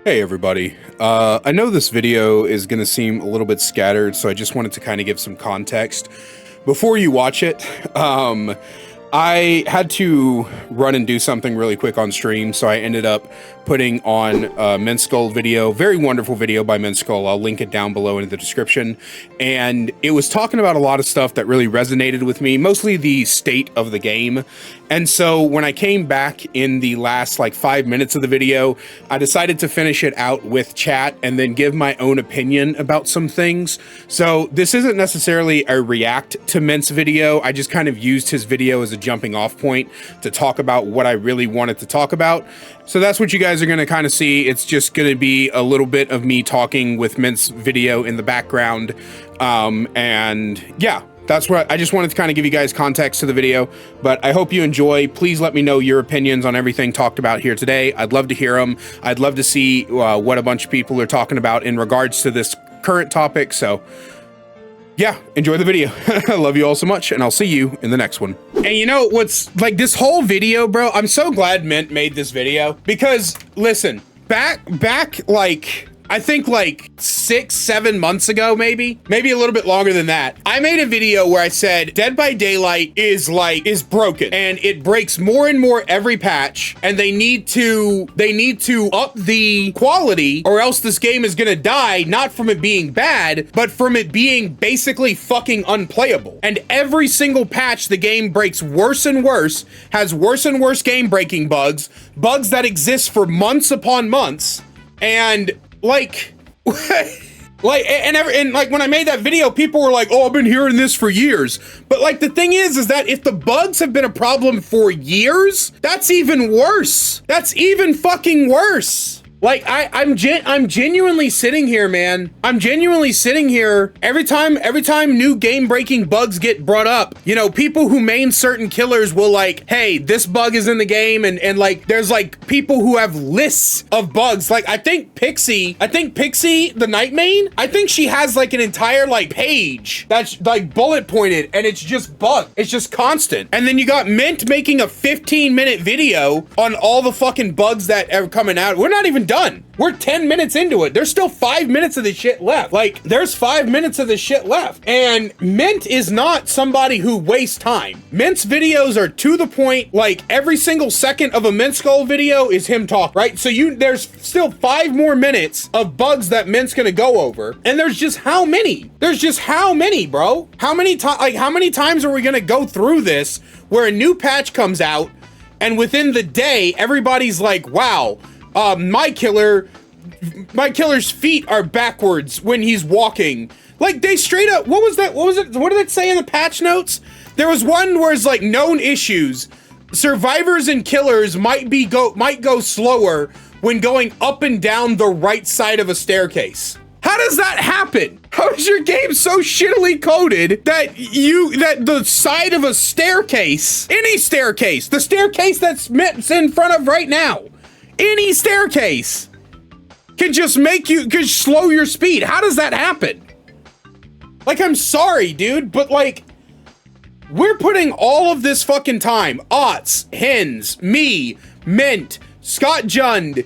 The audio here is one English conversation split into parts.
Hey everybody, I know this video is going to seem a little bit scattered, so I just wanted to kind of give some context. Before you watch it, I had to run and do something really quick on stream, so I ended up putting on a Mintskull video, very wonderful video by Mintskull. I'll link it down below in the description. And it was talking about a lot of stuff that really resonated with me, mostly the state of the game. And so when I came back in the last like 5 minutes of the video, I decided to finish it out with chat and then give my own opinion about some things. So this isn't necessarily a react to Mint's video. I just kind of used his video as a jumping off point to talk about what I really wanted to talk about. So that's what you guys are going to kind of see. It's just going to be a little bit of me talking with Mint's video in the background. And yeah, that's what I just wanted to kind of give you guys context to the video, but I hope you enjoy. Please let me know your opinions on everything talked about here today. I'd love to hear them. I'd love to see what a bunch of people are talking about in regards to this current topic. So yeah, enjoy the video. I love you all so much, and I'll see you in the next one. And you know what's like this whole video, bro? I'm so glad Mint made this video because listen, back like I think like 6-7 months ago, maybe a little bit longer than that, I made a video where I said Dead by Daylight is broken and it breaks more and more every patch, and they need to up the quality or else this game is gonna die, not from it being bad, but from it being basically fucking unplayable. And every single patch the game breaks worse and worse, has worse and worse game breaking bugs that exist for months upon months. And like, and like when I made that video, people were like, "Oh, I've been hearing this for years." But like the thing is that if the bugs have been a problem for years, that's even worse. That's even fucking worse. Like I'm genuinely sitting here, man. I'm genuinely sitting here every time new game-breaking bugs get brought up. You know, people who main certain killers will like, hey, this bug is in the game, and like there's like people who have lists of bugs. Like I think Pixie, the night main, I think she has like an entire like page that's like bullet pointed, and it's just bug. It's just constant. And then you got Mint making a 15-minute video on all the fucking bugs that are coming out. We're not even done. We're 10 minutes into it. There's still 5 minutes of this shit left. Like, there's 5 minutes of this shit left. And Mint is not somebody who wastes time. Mint's videos are to the point. Like, every single second of a Mintskull video is him talking, right? So there's still 5 more minutes of bugs that Mint's gonna go over. And there's just how many? There's just how many, bro? How many times are we gonna go through this where a new patch comes out and within the day, everybody's like, wow, my killer's feet are backwards when he's walking. Like they straight up, what was it? What did it say in the patch notes? There was one where it's like known issues. Survivors and killers might go slower when going up and down the right side of a staircase. How does that happen? How is your game so shittily coded that the side of a staircase, any staircase, the staircase that's in front of right now, any staircase can just can slow your speed? How does that happen? Like, I'm sorry, dude, but like, we're putting all of this fucking time, Otts, Hens, me, Mint, Scott Jund,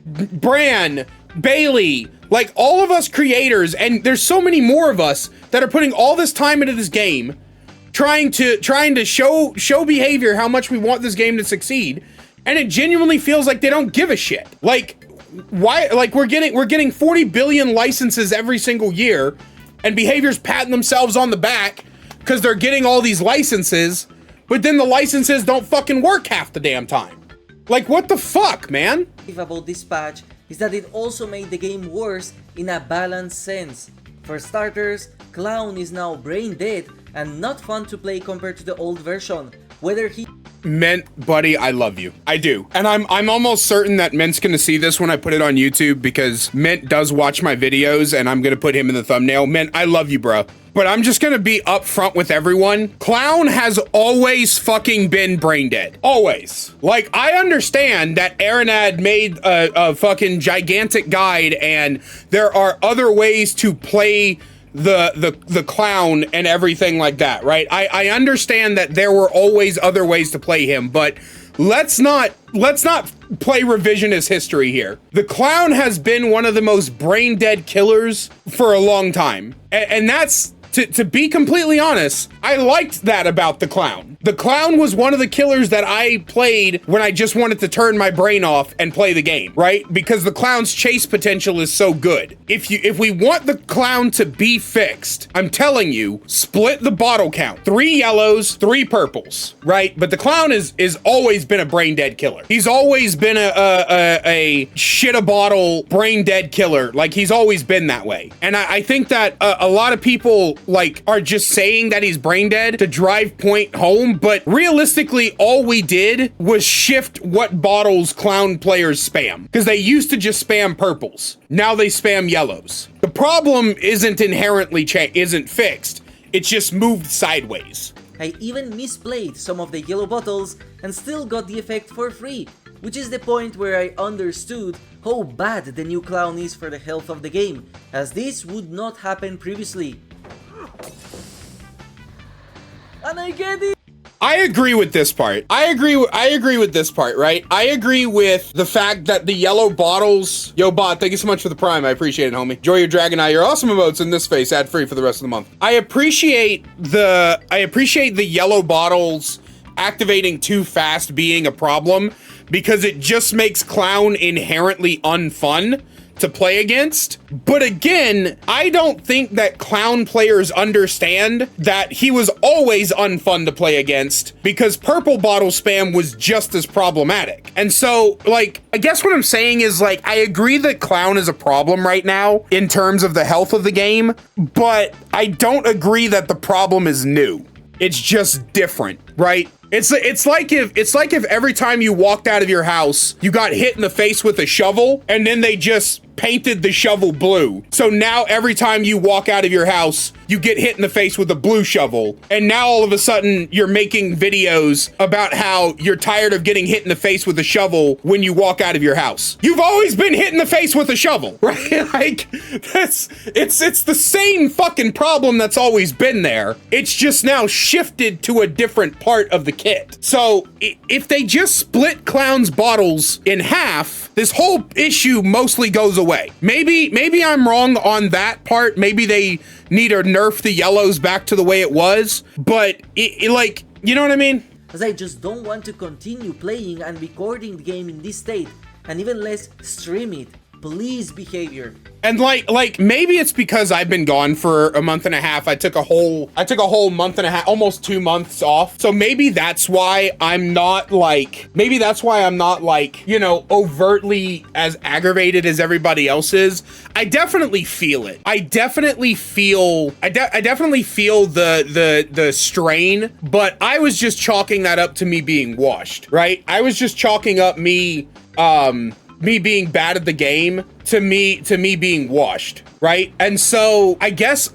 Bran, Bailey, like all of us creators, and there's so many more of us that are putting all this time into this game, trying to show behavior how much we want this game to succeed. And it genuinely feels like they don't give a shit. Like, why? Like, we're getting 40 billion licenses every single year, and behavior's patting themselves on the back because they're getting all these licenses, but then the licenses don't fucking work half the damn time. Like, what the fuck, man? About this patch is that it also made the game worse in a balanced sense. For starters, Clown is now brain dead and not fun to play compared to the old version. Whether he Mint, buddy, I love you. I do. And I'm almost certain that Mint's gonna see this when I put it on YouTube because Mint does watch my videos and I'm gonna put him in the thumbnail. Mint, I love you, bro. But I'm just gonna be upfront with everyone. Clown has always fucking been brain dead. Always. Like, I understand that Aranad made a fucking gigantic guide and there are other ways to play the clown and everything like that, right? I understand that there were always other ways to play him, but let's not play revisionist history here. The clown has been one of the most brain dead killers for a long time. And that's, to be completely honest, I liked that about the clown. The clown was one of the killers that I played when I just wanted to turn my brain off and play the game, right? Because the clown's chase potential is so good. If we want the clown to be fixed, I'm telling you, split the bottle count. 3 yellows, 3 purples, right? But the clown is always been a brain dead killer. He's always been a shit a bottle brain dead killer. Like, he's always been that way. And I think that a lot of people like are just saying that he's brain dead to drive point home, but realistically all we did was shift what bottles clown players spam, because they used to just spam purples. Now they spam yellows. The problem isn't inherently isn't fixed. It's just moved sideways. I even misplayed some of the yellow bottles and still got the effect for free, which is the point where I understood how bad the new clown is for the health of the game, as this would not happen previously. And I get it! I agree with this part. I agree with this part, right? I agree with the fact that the yellow bottles... Yo, bot, thank you so much for the prime. I appreciate it, homie. Enjoy your Dragon Eye. Your awesome emotes in this face, ad-free for the rest of the month. I appreciate the yellow bottles activating too fast being a problem, because it just makes clown inherently unfun to play against. But again, I don't think that clown players understand that he was always unfun to play against, because purple bottle spam was just as problematic. And so, like, I guess what I'm saying is, like, I agree that clown is a problem right now in terms of the health of the game, but I don't agree that the problem is new. It's just different, right? It's like if every time you walked out of your house, you got hit in the face with a shovel, and then they just painted the shovel blue. So now every time you walk out of your house, you get hit in the face with a blue shovel. And now all of a sudden you're making videos about how you're tired of getting hit in the face with a shovel when you walk out of your house. You've always been hit in the face with a shovel, right? Like, it's the same fucking problem that's always been there. It's just now shifted to a different part of the kit. So if they just split clown's bottles in half, this whole issue mostly goes away. Maybe I'm wrong on that part. Maybe they need to nerf the yellows back to the way it was, but like, you know what I mean? As I just don't want to continue playing and recording the game in this state, and even less stream it. Please, behavior. And like maybe it's because I've been gone for a month and a half. I took a whole month and a half, almost 2 months off. So maybe that's why I'm not like, you know, overtly as aggravated as everybody else is. I definitely feel it. I definitely feel the strain, but I was just chalking that up to me being washed, right? I was just chalking up me being bad at the game to me being washed, right? And so I guess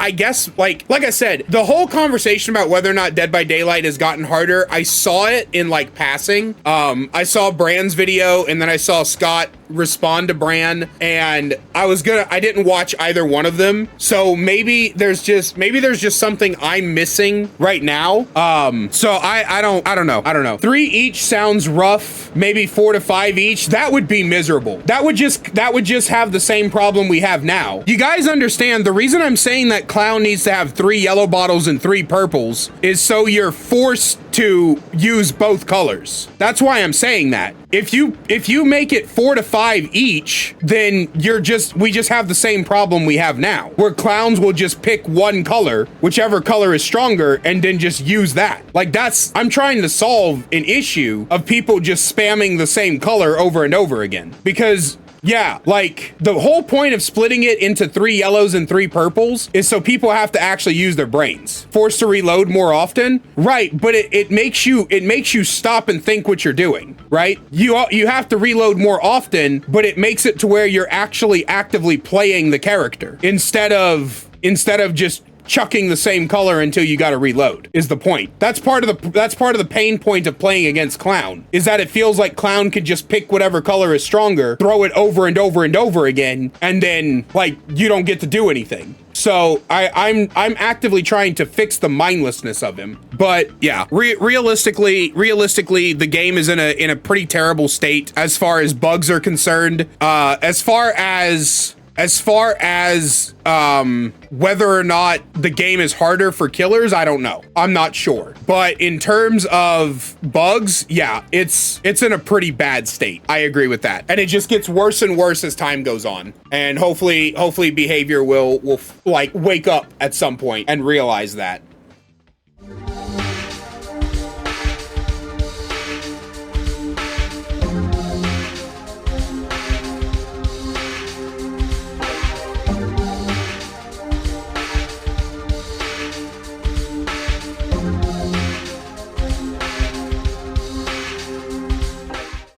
like I said, the whole conversation about whether or not Dead by Daylight has gotten harder, I saw it in like passing. I saw Brand's video, and then I saw Scott respond to Brand, and I didn't watch either one of them. So maybe there's just something I'm missing right now. So I don't know. 3 each sounds rough. Maybe 4 to 5 each. That would be miserable. That would just have the same problem we have now. You guys understand the reason I'm saying that clown needs to have 3 yellow bottles and 3 purples is so you're forced to use both colors. That's why I'm saying that. If you make it 4 to 5 each, then we just have the same problem we have now, where clowns will just pick one color, whichever color is stronger, and then just use that. Like, I'm trying to solve an issue of people just spamming the same color over and over again. Because yeah, like, the whole point of splitting it into 3 yellows and 3 purples is so people have to actually use their brains. Forced to reload more often, right? But it makes you stop and think what you're doing, right? You have to reload more often, but it makes it to where you're actually actively playing the character instead of just chucking the same color until you got to reload is the point. That's part of the pain point of playing against Clown, is that it feels like Clown can just pick whatever color is stronger, throw it over and over and over again, and then like you don't get to do anything. So I'm actively trying to fix the mindlessness of him. But yeah, realistically, the game is in a pretty terrible state as far as bugs are concerned. As far as whether or not the game is harder for killers, I don't know. I'm not sure. But in terms of bugs, yeah, it's in a pretty bad state. I agree with that. And it just gets worse and worse as time goes on. And hopefully behavior will like wake up at some point and realize that.